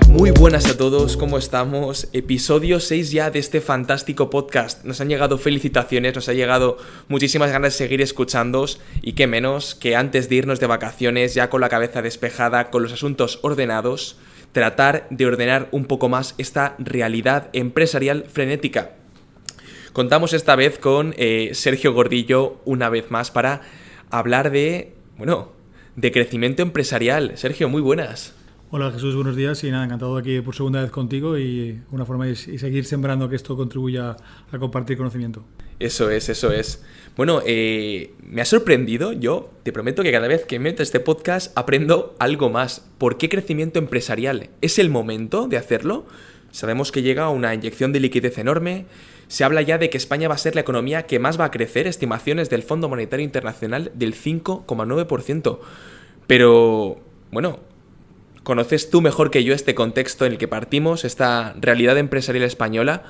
Muy buenas a todos, ¿cómo estamos? Episodio 6 ya de este fantástico podcast. Nos han llegado felicitaciones, nos ha llegado muchísimas ganas de seguir escuchándoos y qué menos que antes de irnos de vacaciones, ya con la cabeza despejada, con los asuntos ordenados, tratar de ordenar un poco más esta realidad empresarial frenética. Contamos esta vez con Sergio Gordillo una vez más para hablar de crecimiento empresarial. Sergio, muy buenas. Hola Jesús, buenos días y nada, encantado de aquí por segunda vez contigo y una forma de seguir sembrando que esto contribuya a compartir conocimiento. Eso es. Bueno, me ha sorprendido, yo te prometo que cada vez que meto este podcast aprendo algo más. ¿Por qué crecimiento empresarial? ¿Es el momento de hacerlo? Sabemos que llega una inyección de liquidez enorme. Se habla ya de que España va a ser la economía que más va a crecer, estimaciones del Fondo Monetario Internacional del 5,9%. Pero, bueno, ¿conoces tú mejor que yo este contexto en el que partimos, esta realidad empresarial española?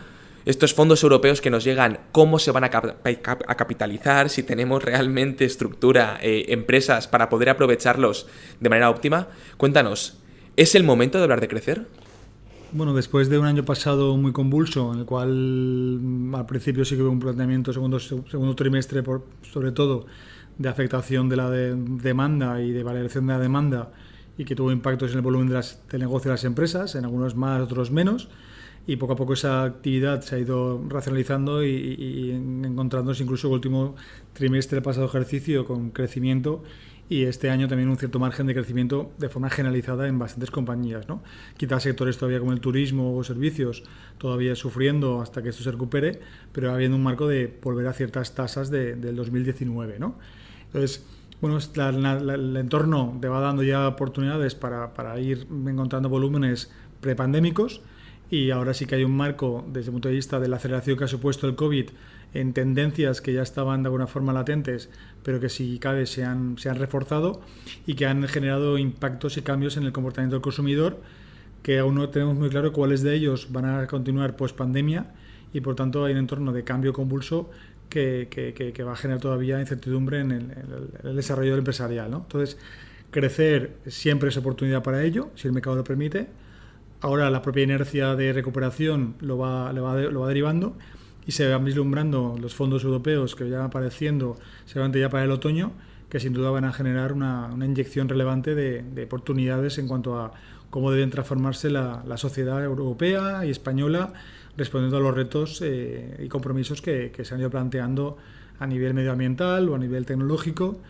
Estos fondos europeos que nos llegan, ¿cómo se van a capitalizar? Si tenemos realmente estructura, empresas para poder aprovecharlos de manera óptima. Cuéntanos, ¿es el momento de hablar de crecer? Bueno, después de un año pasado muy convulso, en el cual al principio sí que hubo un planteamiento segundo trimestre, sobre todo, de afectación de la demanda y de valoración de la demanda, y que tuvo impactos en el volumen del negocio de las empresas, en algunos más, otros menos, y poco a poco esa actividad se ha ido racionalizando y encontrándose incluso el último trimestre del pasado ejercicio con crecimiento y este año también un cierto margen de crecimiento de forma generalizada en bastantes compañías, ¿no? Quizás sectores todavía como el turismo o servicios todavía sufriendo hasta que esto se recupere, pero habiendo un marco de volver a ciertas tasas del 2019, ¿no? Entonces, bueno, el entorno te va dando ya oportunidades para ir encontrando volúmenes prepandémicos y ahora sí que hay un marco desde el punto de vista de la aceleración que ha supuesto el COVID en tendencias que ya estaban de alguna forma latentes, pero que si cabe se han reforzado y que han generado impactos y cambios en el comportamiento del consumidor que aún no tenemos muy claro cuáles de ellos van a continuar post pandemia y por tanto hay un entorno de cambio convulso que va a generar todavía incertidumbre en el desarrollo empresarial, ¿no? Entonces, crecer siempre es oportunidad para ello, si el mercado lo permite. Ahora la propia inercia de recuperación lo va derivando y se van vislumbrando los fondos europeos que ya van apareciendo seguramente ya para el otoño, que sin duda van a generar una inyección relevante de oportunidades en cuanto a cómo deben transformarse la sociedad europea y española respondiendo a los retos y compromisos que se han ido planteando a nivel medioambiental o a nivel tecnológico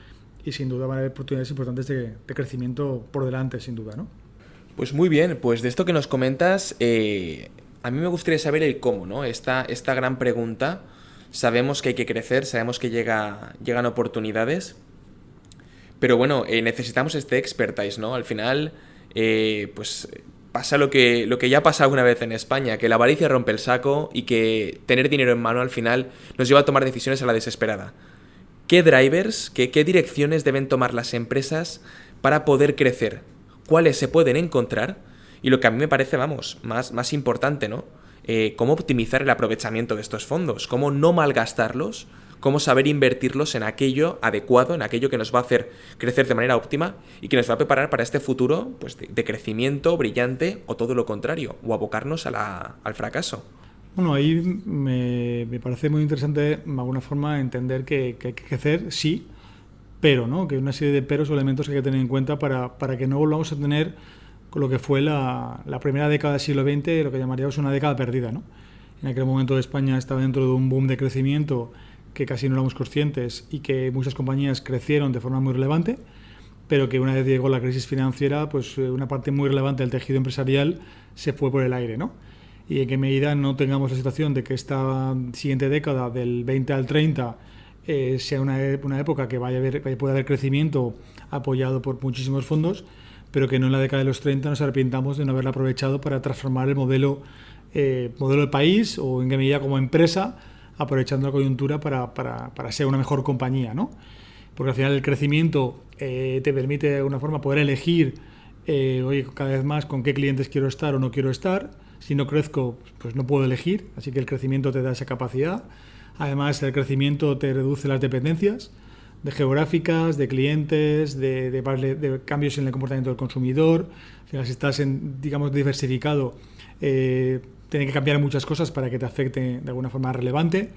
y sin duda van a haber oportunidades importantes de crecimiento por delante, sin duda, ¿no? Pues muy bien, pues de esto que nos comentas, a mí me gustaría saber el cómo, ¿no? Esta gran pregunta. Sabemos que hay que crecer, sabemos que llegan oportunidades, pero bueno, necesitamos este expertise, ¿no? Al final, pues pasa lo que ya pasa alguna vez en España, que la avaricia rompe el saco y que tener dinero en mano al final nos lleva a tomar decisiones a la desesperada. ¿Qué drivers, qué direcciones deben tomar las empresas para poder crecer? ¿Cuáles se pueden encontrar? Y lo que a mí me parece, más importante, ¿no? Cómo optimizar el aprovechamiento de estos fondos, cómo no malgastarlos, cómo saber invertirlos en aquello adecuado, en aquello que nos va a hacer crecer de manera óptima y que nos va a preparar para este futuro pues, de crecimiento brillante o todo lo contrario, o abocarnos al fracaso. Bueno, ahí me parece muy interesante de alguna forma entender que hay que crecer, sí, pero, ¿no? Que hay una serie de peros o elementos que hay que tener en cuenta para que no volvamos a tener con lo que fue la primera década del siglo XX, lo que llamaríamos una década perdida, ¿no? En aquel momento España estaba dentro de un boom de crecimiento que casi no éramos conscientes y que muchas compañías crecieron de forma muy relevante, pero que una vez llegó la crisis financiera, pues una parte muy relevante del tejido empresarial se fue por el aire, ¿no? Y en qué medida no tengamos la situación de que esta siguiente década, del 20 al 30, sea una época que pueda haber crecimiento apoyado por muchísimos fondos, pero que no en la década de los 30 nos arrepintamos de no haberla aprovechado para transformar el modelo de país o en qué medida como empresa, aprovechando la coyuntura para ser una mejor compañía, ¿no? Porque al final el crecimiento te permite de alguna forma poder elegir cada vez más con qué clientes quiero estar o no quiero estar. Si no crezco, pues no puedo elegir, así que el crecimiento te da esa capacidad. Además, el crecimiento te reduce las dependencias, de geográficas, de clientes, de cambios en el comportamiento del consumidor. Al final, si estás digamos, diversificado, tiene que cambiar muchas cosas para que te afecte de alguna forma relevante.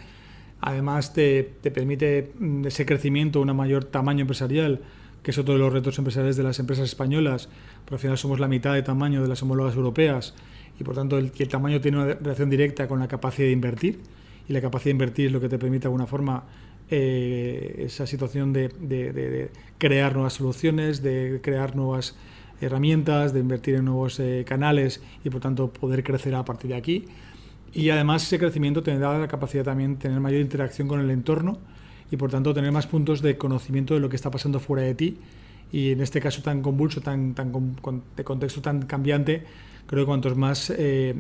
Además, te permite ese crecimiento, un mayor tamaño empresarial, que es otro de los retos empresariales de las empresas españolas, pero al final somos la mitad de tamaño de las homólogas europeas y por tanto el tamaño tiene una relación directa con la capacidad de invertir, y la capacidad de invertir es lo que te permite de alguna forma esa situación de crear nuevas soluciones, de crear nuevas herramientas, de invertir en nuevos canales y por tanto poder crecer a partir de aquí. Y además ese crecimiento te da la capacidad también de tener mayor interacción con el entorno y por tanto tener más puntos de conocimiento de lo que está pasando fuera de ti, y en este caso tan convulso, de contexto tan cambiante, creo que cuantos más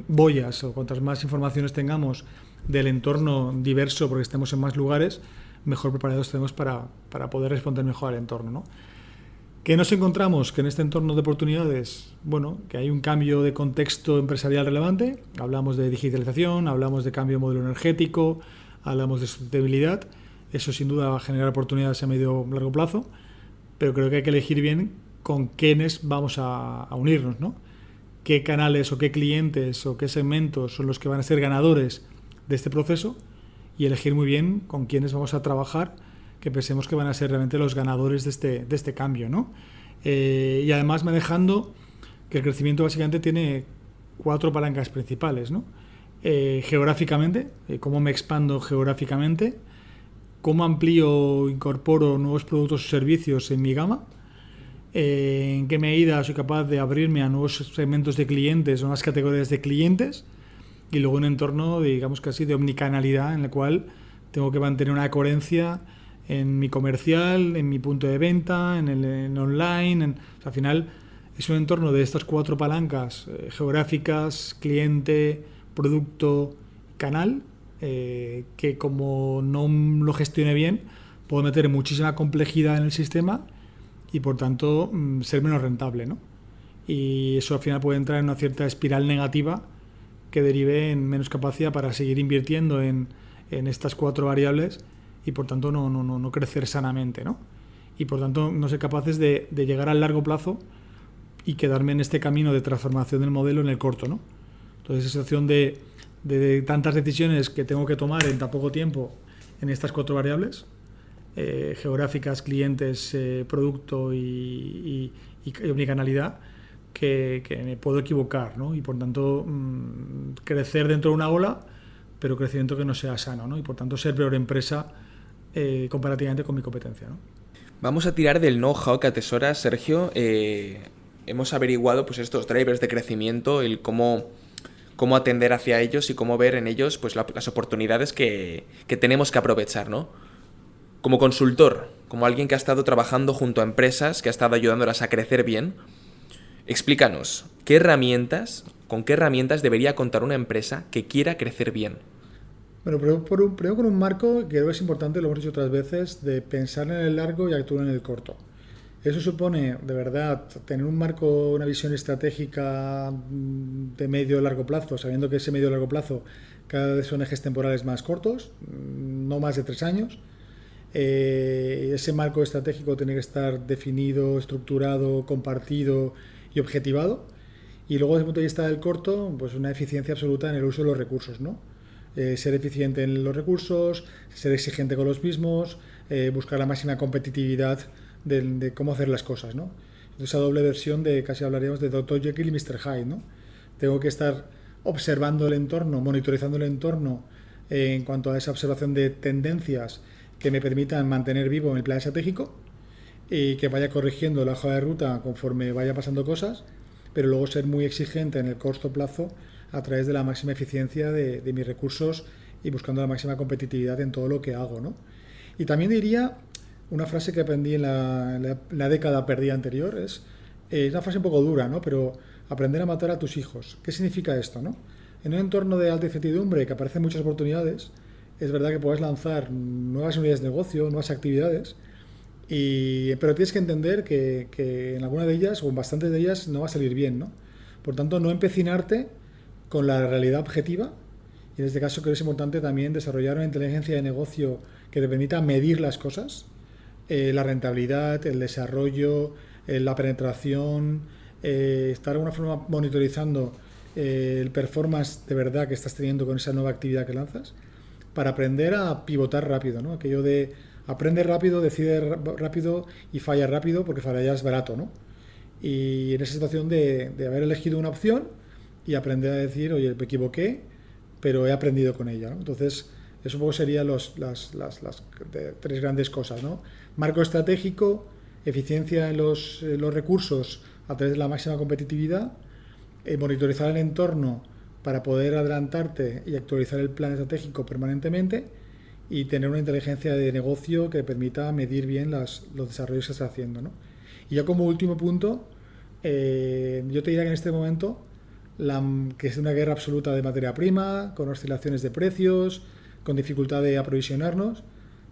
boyas o cuantas más informaciones tengamos del entorno diverso, porque estemos en más lugares, mejor preparados tenemos para poder responder mejor al entorno, ¿no? ¿Qué nos encontramos? Que en este entorno de oportunidades, bueno, que hay un cambio de contexto empresarial relevante. Hablamos de digitalización, hablamos de cambio de modelo energético, hablamos de sustentabilidad. Eso sin duda va a generar oportunidades a medio o largo plazo, pero creo que hay que elegir bien con quiénes vamos a unirnos, ¿no? Qué canales o qué clientes o qué segmentos son los que van a ser ganadores de este proceso, y elegir muy bien con quiénes vamos a trabajar, que pensemos que van a ser realmente los ganadores de este cambio, ¿no? Y además manejando que el crecimiento básicamente tiene 4 palancas principales, ¿no? Geográficamente, cómo me expando geográficamente, cómo amplío o incorporo nuevos productos o servicios en mi gama, en qué medida soy capaz de abrirme a nuevos segmentos de clientes, nuevas categorías de clientes, y luego un entorno, digamos casi de omnicanalidad, en el cual tengo que mantener una coherencia en mi comercial, en mi punto de venta, en online. O sea, al final es un entorno de estas 4 palancas geográficas, cliente, producto, canal, que como no lo gestione bien, puedo meter muchísima complejidad en el sistema y por tanto ser menos rentable, ¿no? Y eso al final puede entrar en una cierta espiral negativa que derive en menos capacidad para seguir invirtiendo en estas 4 variables y por tanto no crecer sanamente, ¿no? Y por tanto no ser capaces de llegar al largo plazo y quedarme en este camino de transformación del modelo en el corto, ¿no? Entonces esa situación de tantas decisiones que tengo que tomar en tan poco tiempo en estas 4 variables, geográficas, clientes, producto y omnicanalidad, que me puedo equivocar, ¿no? Y por tanto crecer dentro de una ola, pero crecimiento que no sea sano, ¿no? Y por tanto ser peor empresa comparativamente con mi competencia, ¿no? Vamos a tirar del know-how que atesoras, Sergio. Hemos averiguado pues estos drivers de crecimiento, el cómo atender hacia ellos y cómo ver en ellos pues las oportunidades que tenemos que aprovechar, ¿no? Como consultor, como alguien que ha estado trabajando junto a empresas, que ha estado ayudándolas a crecer bien, explícanos, ¿con qué herramientas debería contar una empresa que quiera crecer bien? Bueno, primero con un marco que creo que es importante, lo hemos dicho otras veces, de pensar en el largo y actuar en el corto. Eso supone, de verdad, tener un marco, una visión estratégica de medio y largo plazo, sabiendo que ese medio y largo plazo cada vez son ejes temporales más cortos, no más de 3 años. Ese marco estratégico tiene que estar definido, estructurado, compartido y objetivado. Y luego, desde el punto de vista del corto, pues una eficiencia absoluta en el uso de los recursos, ¿no? Ser eficiente en los recursos, ser exigente con los mismos, buscar la máxima competitividad de cómo hacer las cosas, ¿no? Entonces, esa doble versión de casi hablaríamos de Dr. Jekyll y Mr. Hyde, ¿no? Tengo que estar observando el entorno, monitorizando el entorno en cuanto a esa observación de tendencias que me permitan mantener vivo el plan estratégico y que vaya corrigiendo la hoja de ruta conforme vaya pasando cosas, pero luego ser muy exigente en el corto plazo a través de la máxima eficiencia de mis recursos y buscando la máxima competitividad en todo lo que hago, ¿no? Y también diría una frase que aprendí en la década perdida anterior, es una frase un poco dura, ¿no? Pero aprender a matar a tus hijos. ¿Qué significa esto, no? En un entorno de alta incertidumbre que aparecen muchas oportunidades, es verdad que puedes lanzar nuevas unidades de negocio, nuevas actividades, pero tienes que entender que en alguna de ellas o en bastantes de ellas no va a salir bien, ¿no? Por tanto, no empecinarte con la realidad objetiva, y en este caso creo que es importante también desarrollar una inteligencia de negocio que te permita medir las cosas, la rentabilidad, el desarrollo, la penetración, estar de alguna forma monitorizando el performance de verdad que estás teniendo con esa nueva actividad que lanzas, para aprender a pivotar rápido, ¿no? Aquello de aprende rápido, decide rápido y falla rápido, porque fallar es barato, ¿no? Y en esa situación de haber elegido una opción y aprender a decir, oye, me equivoqué, pero he aprendido con ella, ¿no? Entonces, eso un poco serían las tres grandes cosas, ¿no? Marco estratégico, eficiencia en los recursos a través de la máxima competitividad, monitorizar el entorno para poder adelantarte y actualizar el plan estratégico permanentemente, y tener una inteligencia de negocio que permita medir bien los desarrollos que estás haciendo, ¿no? Y ya como último punto, yo te diría que en este momento, que es una guerra absoluta de materia prima, con oscilaciones de precios, con dificultad de aprovisionarnos,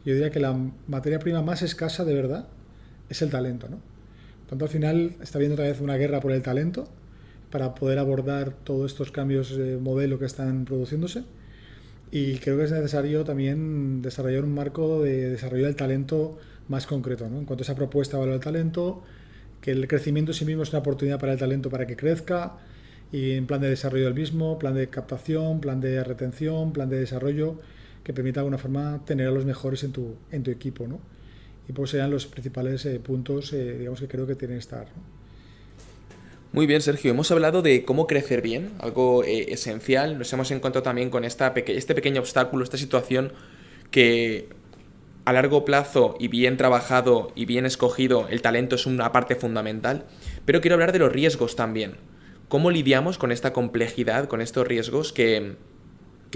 yo diría que la materia prima más escasa de verdad es el talento, ¿no? Por tanto, al final está habiendo otra vez una guerra por el talento para poder abordar todos estos cambios de modelo que están produciéndose, y creo que es necesario también desarrollar un marco de desarrollo del talento más concreto, ¿no? En cuanto a esa propuesta de valor del talento, que el crecimiento en sí mismo es una oportunidad para el talento para que crezca, y en plan de desarrollo del mismo, plan de captación, plan de retención, plan de desarrollo, que permita de alguna forma tener a los mejores en tu equipo, ¿no? Y pues serían los principales puntos, digamos, que creo que tienen que estar, ¿no? Muy bien, Sergio. Hemos hablado de cómo crecer bien, algo esencial. Nos hemos encontrado también con este pequeño obstáculo, esta situación que a largo plazo y bien trabajado y bien escogido, el talento es una parte fundamental. Pero quiero hablar de los riesgos también. ¿Cómo lidiamos con esta complejidad, con estos riesgos que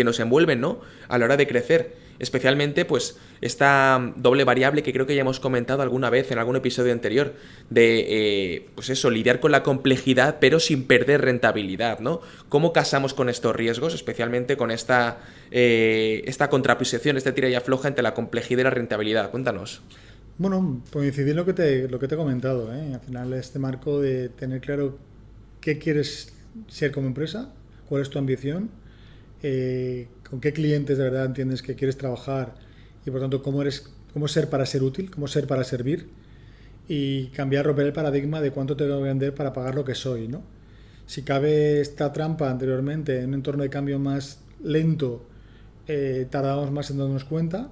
nos envuelven, ¿no?, a la hora de crecer? Especialmente, pues, esta doble variable que creo que ya hemos comentado alguna vez en algún episodio anterior, de, pues eso, lidiar con la complejidad pero sin perder rentabilidad, ¿no? ¿Cómo casamos con estos riesgos, especialmente con esta contraposición, esta tira y afloja entre la complejidad y la rentabilidad? Cuéntanos. Bueno, por incidir en lo que te he comentado, ¿eh? Al final, este marco de tener claro qué quieres ser como empresa, cuál es tu ambición, con qué clientes de verdad entiendes que quieres trabajar, y por tanto cómo ser para ser útil, cómo ser para servir, y romper el paradigma de cuánto tengo que vender para pagar lo que soy, ¿no? Si cabe esta trampa anteriormente en un entorno de cambio más lento, tardamos más en darnos cuenta.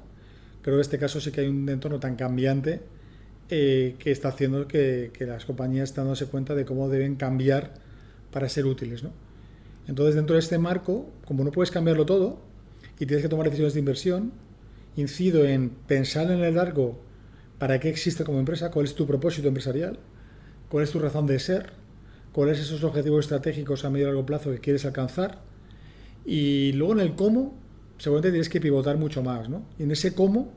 Creo que en este caso sí que hay un entorno tan cambiante que está haciendo que las compañías están dándose cuenta de cómo deben cambiar para ser útiles, ¿no? Entonces, dentro de este marco, como no puedes cambiarlo todo y tienes que tomar decisiones de inversión, incido en pensar en el largo para qué existe como empresa, cuál es tu propósito empresarial, cuál es tu razón de ser, cuáles son esos objetivos estratégicos a medio y largo plazo que quieres alcanzar, y luego en el cómo seguramente tienes que pivotar mucho más, ¿no? Y en ese cómo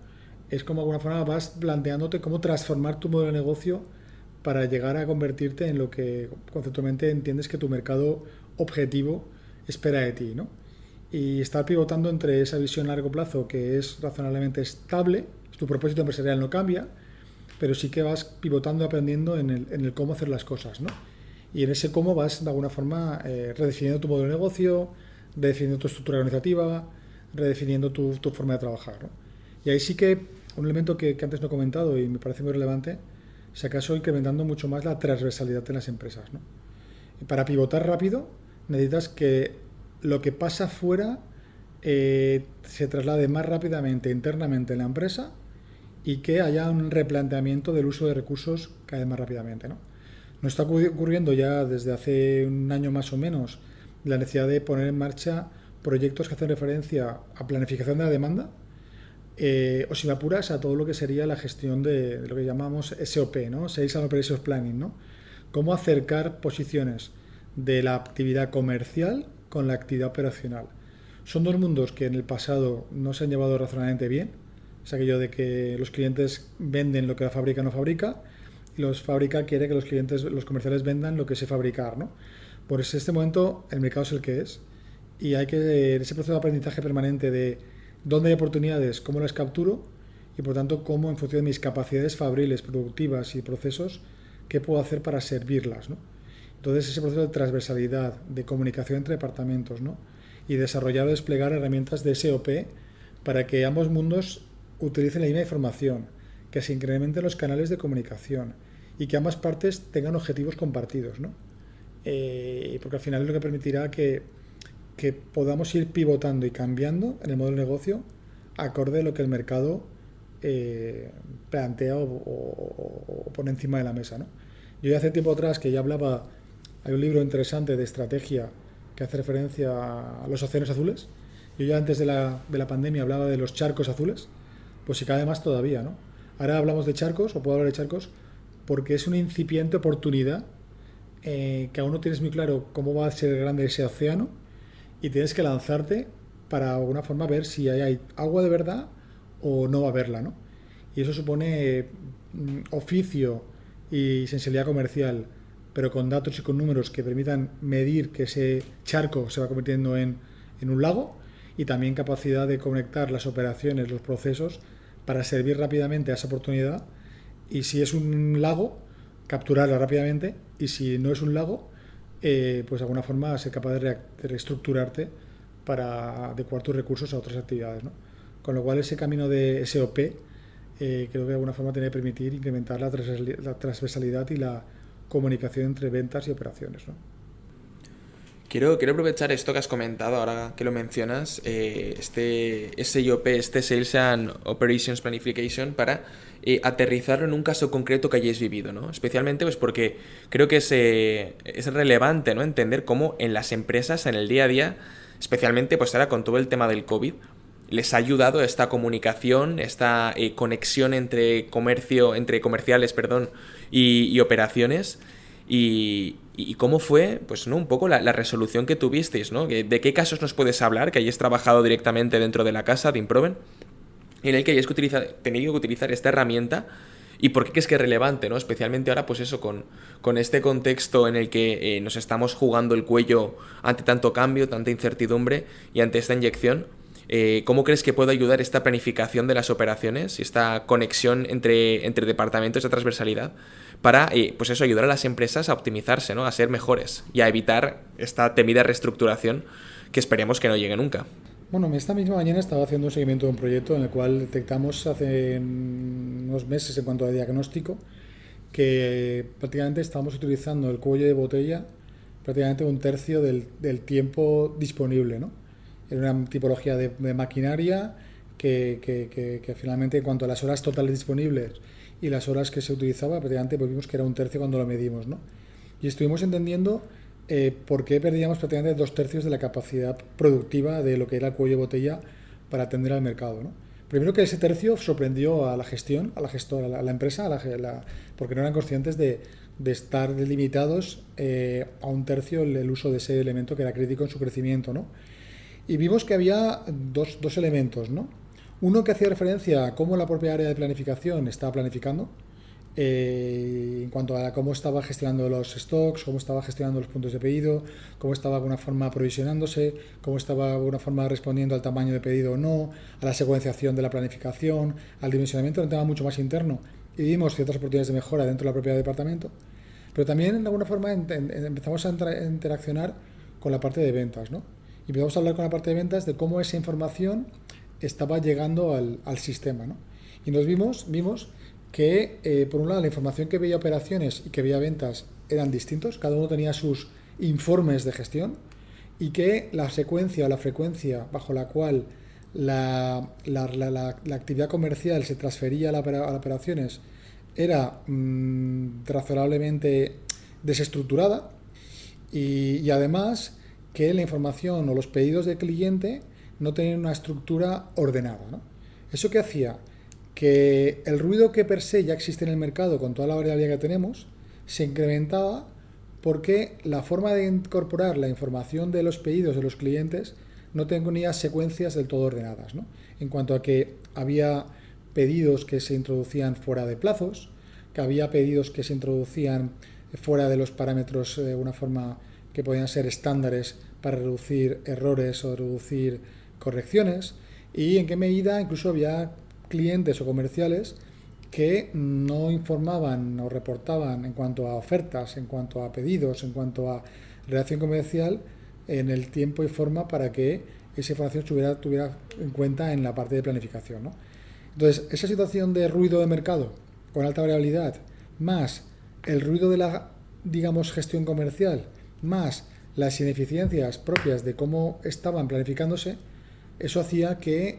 es como de alguna forma vas planteándote cómo transformar tu modelo de negocio para llegar a convertirte en lo que conceptualmente entiendes que tu mercado objetivo espera de ti, ¿no? Y estar pivotando entre esa visión a largo plazo, que es razonablemente estable, tu propósito empresarial no cambia, pero sí que vas pivotando, aprendiendo en el cómo hacer las cosas, ¿no? Y en ese cómo vas de alguna forma redefiniendo tu modelo de negocio, redefiniendo tu estructura organizativa, redefiniendo tu forma de trabajar, ¿no? Y ahí sí que un elemento que antes no he comentado y me parece muy relevante, si acaso incrementando mucho más la transversalidad en las empresas, ¿no? Y para pivotar rápido necesitas que lo que pasa fuera se traslade más rápidamente internamente en la empresa, y que haya un replanteamiento del uso de recursos cada vez más rápidamente, ¿no? Nos está ocurriendo ya desde hace un año más o menos la necesidad de poner en marcha proyectos que hacen referencia a planificación de la demanda, o si me apuras, a todo lo que sería la gestión de lo que llamamos SOP, ¿no? Sales and Operations Planning, ¿no? Cómo acercar posiciones de la actividad comercial con la actividad operacional. Son dos mundos que en el pasado no se han llevado razonablemente bien. Es aquello de que los clientes venden lo que la fábrica no fabrica, y los fábrica quiere que los comerciales vendan lo que sé fabricar, ¿no? Pues en este momento el mercado es el que es, y hay que, en ese proceso de aprendizaje permanente de dónde hay oportunidades, cómo las capturo, y por tanto cómo, en función de mis capacidades fabriles, productivas y procesos, qué puedo hacer para servirlas, ¿no? Entonces, ese proceso de transversalidad, de comunicación entre departamentos, ¿no? Y desarrollar o desplegar herramientas de SOP para que ambos mundos utilicen la misma información, que se incrementen los canales de comunicación y que ambas partes tengan objetivos compartidos, ¿no? Porque al final es lo que permitirá que podamos ir pivotando y cambiando en el modelo de negocio acorde a lo que el mercado plantea o pone encima de la mesa, ¿no? Yo ya hace tiempo atrás que ya hablaba, hay un libro interesante de estrategia que hace referencia a los océanos azules. Yo ya antes de la pandemia hablaba de los charcos azules, pues si cabe más todavía, ¿no? Ahora hablamos de charcos, o puedo hablar de charcos, porque es una incipiente oportunidad que aún no tienes muy claro cómo va a ser grande ese océano y tienes que lanzarte para de alguna forma ver si hay agua de verdad o no va a haberla, ¿no? Y eso supone oficio y sensibilidad comercial, pero con datos y con números que permitan medir que ese charco se va convirtiendo en un lago, y también capacidad de conectar las operaciones, los procesos, para servir rápidamente a esa oportunidad, y si es un lago, capturarla rápidamente, y si no es un lago, pues de alguna forma ser capaz de reestructurarte para adecuar tus recursos a otras actividades, ¿no? Con lo cual ese camino de SOP creo que de alguna forma tiene que permitir incrementar la transversalidad y la comunicación entre ventas y operaciones, ¿no? Quiero aprovechar esto que has comentado ahora que lo mencionas, este SIOP, este Sales and Operations Planification, para aterrizarlo en un caso concreto que hayáis vivido, ¿no? Especialmente pues porque creo que es relevante, ¿no? Entender cómo en las empresas, en el día a día, especialmente pues ahora con todo el tema del COVID, les ha ayudado esta comunicación, esta conexión entre comerciales, perdón, y operaciones. Y cómo fue, pues, ¿no? Un poco la resolución que tuvisteis, ¿no? ¿De qué casos nos puedes hablar que hayáis trabajado directamente dentro de la casa de Improven, en el que hayáis tenido que utilizar esta herramienta? ¿Y por qué crees que es relevante, ¿no? Especialmente ahora, pues eso, con este contexto en el que nos estamos jugando el cuello ante tanto cambio, tanta incertidumbre y ante esta inyección. ¿Cómo crees que puede ayudar esta planificación de las operaciones y esta conexión entre departamentos de transversalidad para pues eso, ayudar a las empresas a optimizarse, ¿no? A ser mejores y a evitar esta temida reestructuración que esperemos que no llegue nunca? Bueno, esta misma mañana estaba haciendo un seguimiento de un proyecto en el cual detectamos hace unos meses en cuanto a diagnóstico que prácticamente estábamos utilizando el cuello de botella prácticamente un tercio del tiempo disponible, ¿no? Era una tipología de maquinaria que finalmente en cuanto a las horas totales disponibles y las horas que se utilizaba, prácticamente pues vimos que era un tercio cuando lo medimos, ¿no? Y estuvimos entendiendo por qué perdíamos prácticamente 2/3 de la capacidad productiva de lo que era el cuello de botella para atender al mercado, ¿no? Primero que ese tercio sorprendió a la gestión, a la gestora, a la empresa, porque no eran conscientes de estar limitados a un tercio el uso de ese elemento que era crítico en su crecimiento, ¿no? Y vimos que había dos elementos, ¿no? Uno que hacía referencia a cómo la propia área de planificación estaba planificando, en cuanto a cómo estaba gestionando los stocks, cómo estaba gestionando los puntos de pedido, cómo estaba de alguna forma aprovisionándose, cómo estaba de alguna forma respondiendo al tamaño de pedido o no, a la secuenciación de la planificación, al dimensionamiento, un tema mucho más interno. Y vimos ciertas oportunidades de mejora dentro de la propia departamento. Pero también de alguna forma empezamos a interaccionar con la parte de ventas, ¿no? Y empezamos a hablar con la parte de ventas de cómo esa información estaba llegando al sistema, ¿no? Y vimos que, por un lado, la información que veía operaciones y que veía ventas eran distintos, cada uno tenía sus informes de gestión, y que la secuencia o la frecuencia bajo la cual la actividad comercial se transfería a las operaciones era razonablemente desestructurada, y además que la información o los pedidos del cliente no tenían una estructura ordenada, ¿no? ¿Eso qué hacía? Que el ruido que per se ya existe en el mercado con toda la variabilidad que tenemos se incrementaba porque la forma de incorporar la información de los pedidos de los clientes no tenía secuencias del todo ordenadas, ¿no? En cuanto a que había pedidos que se introducían fuera de plazos, que había pedidos que se introducían fuera de los parámetros de una forma que podían ser estándares para reducir errores o reducir correcciones, y en qué medida incluso había clientes o comerciales que no informaban o reportaban en cuanto a ofertas, en cuanto a pedidos, en cuanto a relación comercial en el tiempo y forma para que esa información tuviera en cuenta en la parte de planificación, ¿no? Entonces, esa situación de ruido de mercado con alta variabilidad, más el ruido de la, digamos, gestión comercial, más las ineficiencias propias de cómo estaban planificándose, eso hacía que,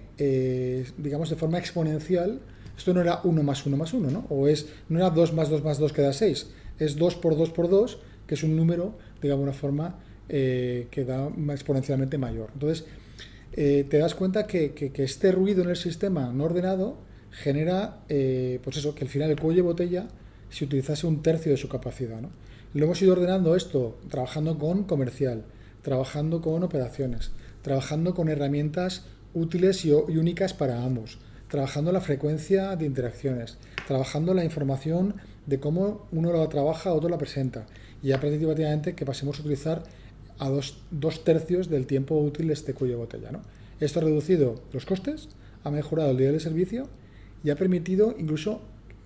digamos, de forma exponencial, esto no era 1 más 1 más 1, ¿no? No era 2 más 2 más 2 que da 6, es 2 por 2 por 2, que es un número, digamos, una forma que da exponencialmente mayor. Entonces, te das cuenta que este ruido en el sistema no ordenado genera, pues eso, que al final el cuello de botella se utilizase un tercio de su capacidad, ¿no? Lo hemos ido ordenando esto, trabajando con comercial, trabajando con operaciones, trabajando con herramientas útiles y únicas para ambos, trabajando la frecuencia de interacciones, trabajando la información de cómo uno la trabaja, otro la presenta, y ya prácticamente que pasemos a utilizar a dos tercios del tiempo útil de este cuello de botella, ¿no? Esto ha reducido los costes, ha mejorado el nivel de servicio y ha permitido incluso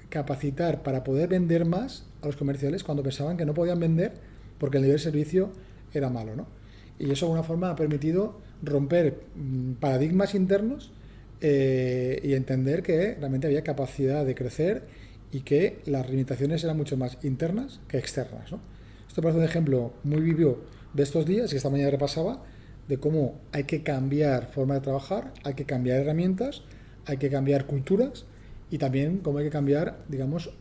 capacitar para poder vender más a los comerciales cuando pensaban que no podían vender porque el nivel de servicio era malo, ¿no? Y eso de alguna forma ha permitido romper paradigmas internos y entender que realmente había capacidad de crecer y que las limitaciones eran mucho más internas que externas, ¿no? Esto parece un ejemplo muy vivo de estos días, que esta mañana repasaba, de cómo hay que cambiar forma de trabajar, hay que cambiar herramientas, hay que cambiar culturas y también cómo hay que cambiar, digamos,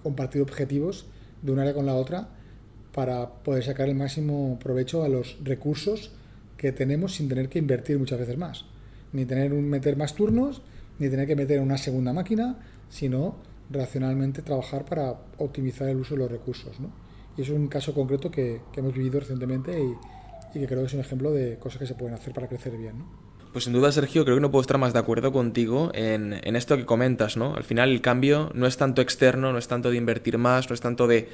compartir objetivos de un área con la otra para poder sacar el máximo provecho a los recursos que tenemos sin tener que invertir muchas veces más. Ni meter más turnos, ni tener que meter una segunda máquina, sino racionalmente trabajar para optimizar el uso de los recursos, ¿no? Y eso es un caso concreto que hemos vivido recientemente y que creo que es un ejemplo de cosas que se pueden hacer para crecer bien, ¿no? Pues sin duda, Sergio, creo que no puedo estar más de acuerdo contigo en esto que comentas, ¿no? Al final el cambio no es tanto externo, no es tanto de invertir más, no es tanto de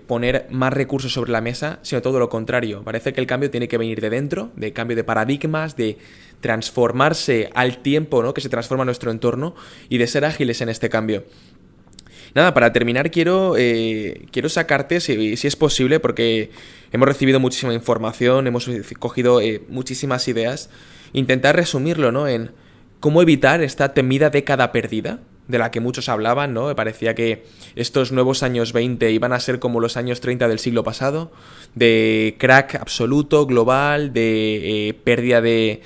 poner más recursos sobre la mesa, sino todo lo contrario. Parece que el cambio tiene que venir de dentro, de cambio de paradigmas, de transformarse al tiempo, ¿no?, que se transforma nuestro entorno y de ser ágiles en este cambio. Nada, para terminar quiero sacarte, si es posible, porque hemos recibido muchísima información, hemos cogido muchísimas ideas, intentar resumirlo, ¿no?, en cómo evitar esta temida década perdida, de la que muchos hablaban, ¿no? Me parecía que estos nuevos años 20 iban a ser como los años 30 del siglo pasado, de crack absoluto, global, de pérdida de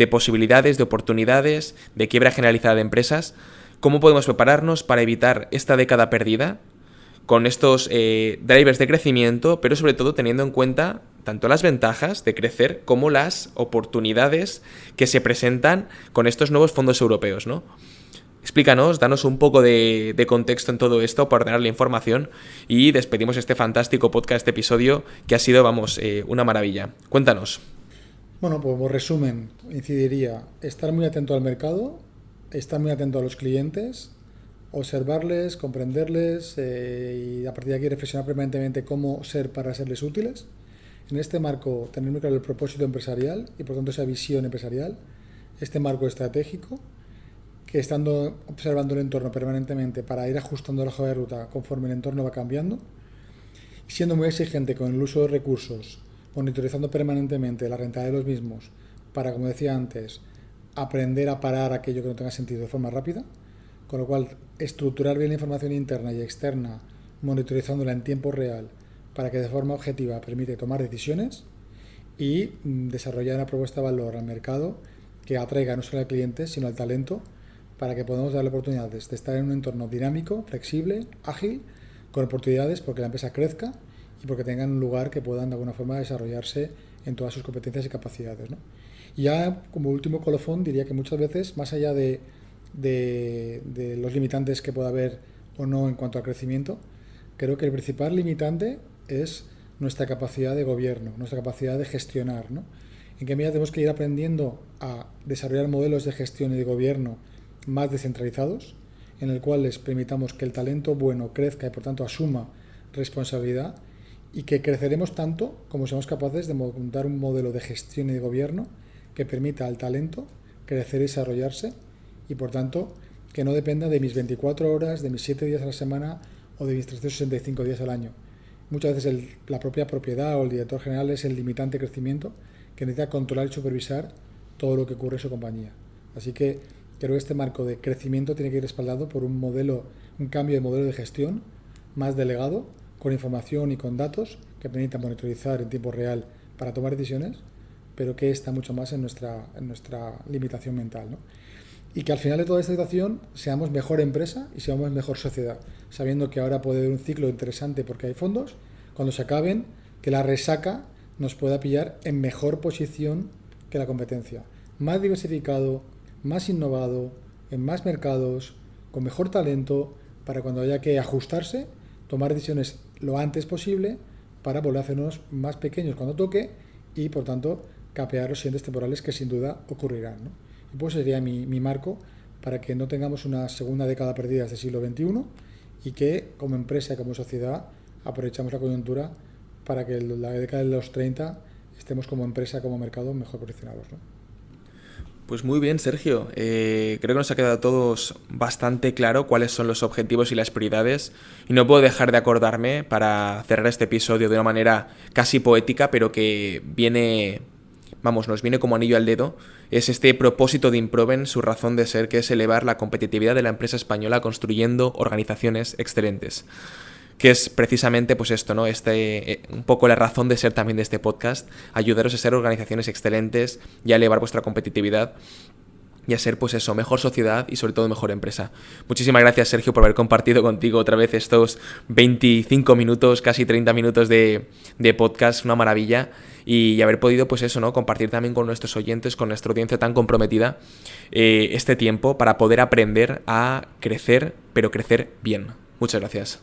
posibilidades, de oportunidades, de quiebra generalizada de empresas. ¿Cómo podemos prepararnos para evitar esta década perdida con estos drivers de crecimiento, pero sobre todo teniendo en cuenta tanto las ventajas de crecer como las oportunidades que se presentan con estos nuevos fondos europeos, ¿no? Explícanos, danos un poco de contexto en todo esto para ordenar la información y despedimos este fantástico podcast, este episodio que ha sido, una maravilla. Cuéntanos. Bueno, pues como resumen, incidiría estar muy atento al mercado, estar muy atento a los clientes, observarles, comprenderles y a partir de aquí reflexionar permanentemente cómo ser para serles útiles. En este marco, tener muy claro el propósito empresarial y por tanto esa visión empresarial, este marco estratégico, que estando observando el entorno permanentemente para ir ajustando la hoja de ruta conforme el entorno va cambiando, siendo muy exigente con el uso de recursos, monitorizando permanentemente la rentabilidad de los mismos para, como decía antes, aprender a parar aquello que no tenga sentido de forma rápida, con lo cual estructurar bien la información interna y externa, monitorizándola en tiempo real para que de forma objetiva permite tomar decisiones y desarrollar una propuesta de valor al mercado que atraiga no solo al cliente sino al talento para que podamos darle oportunidades de estar en un entorno dinámico, flexible, ágil, con oportunidades porque la empresa crezca y porque tengan un lugar que puedan de alguna forma desarrollarse en todas sus competencias y capacidades, ¿no? Y ya como último colofón diría que muchas veces, más allá de los limitantes que pueda haber o no en cuanto al crecimiento, creo que el principal limitante es nuestra capacidad de gobierno, nuestra capacidad de gestionar, ¿no? En qué medida tenemos que ir aprendiendo a desarrollar modelos de gestión y de gobierno más descentralizados, en el cual les permitamos que el talento bueno crezca y por tanto asuma responsabilidad y que creceremos tanto como seamos capaces de montar un modelo de gestión y de gobierno que permita al talento crecer y desarrollarse y por tanto que no dependa de mis 24 horas, de mis 7 días a la semana o de mis 365 días al año. Muchas veces la propia propiedad o el director general es el limitante de crecimiento que necesita controlar y supervisar todo lo que ocurre en su compañía. Así que Creo que este marco de crecimiento tiene que ir respaldado por un cambio de modelo de gestión más delegado, con información y con datos que permita monitorizar en tiempo real para tomar decisiones, pero que está mucho más en nuestra limitación mental, ¿no? Y que al final de toda esta situación seamos mejor empresa y seamos mejor sociedad, sabiendo que ahora puede haber un ciclo interesante porque hay fondos, cuando se acaben, que la resaca nos pueda pillar en mejor posición que la competencia, más diversificado, más innovado, en más mercados, con mejor talento, para cuando haya que ajustarse, tomar decisiones lo antes posible para volver a hacernos más pequeños cuando toque y, por tanto, capear los siguientes temporales que sin duda ocurrirán, ¿no? Y pues sería mi marco para que no tengamos una segunda década perdida del siglo XXI y que, como empresa y como sociedad, aprovechamos la coyuntura para que en la década de los 30 estemos como empresa, como mercado, mejor posicionados, ¿no? Pues muy bien, Sergio. Creo que nos ha quedado a todos bastante claro cuáles son los objetivos y las prioridades. Y no puedo dejar de acordarme, para cerrar este episodio de una manera casi poética, pero que nos viene como anillo al dedo, es este propósito de Improven, su razón de ser, que es elevar la competitividad de la empresa española construyendo organizaciones excelentes. Que es precisamente pues esto, ¿no? Un poco la razón de ser también de este podcast, ayudaros a ser organizaciones excelentes y a elevar vuestra competitividad y a ser, pues eso, mejor sociedad y sobre todo mejor empresa. Muchísimas gracias, Sergio, por haber compartido contigo otra vez estos 25 minutos, casi 30 minutos de podcast, una maravilla, y haber podido, pues eso, ¿no? Compartir también con nuestros oyentes, con nuestra audiencia tan comprometida, este tiempo para poder aprender a crecer, pero crecer bien. Muchas gracias.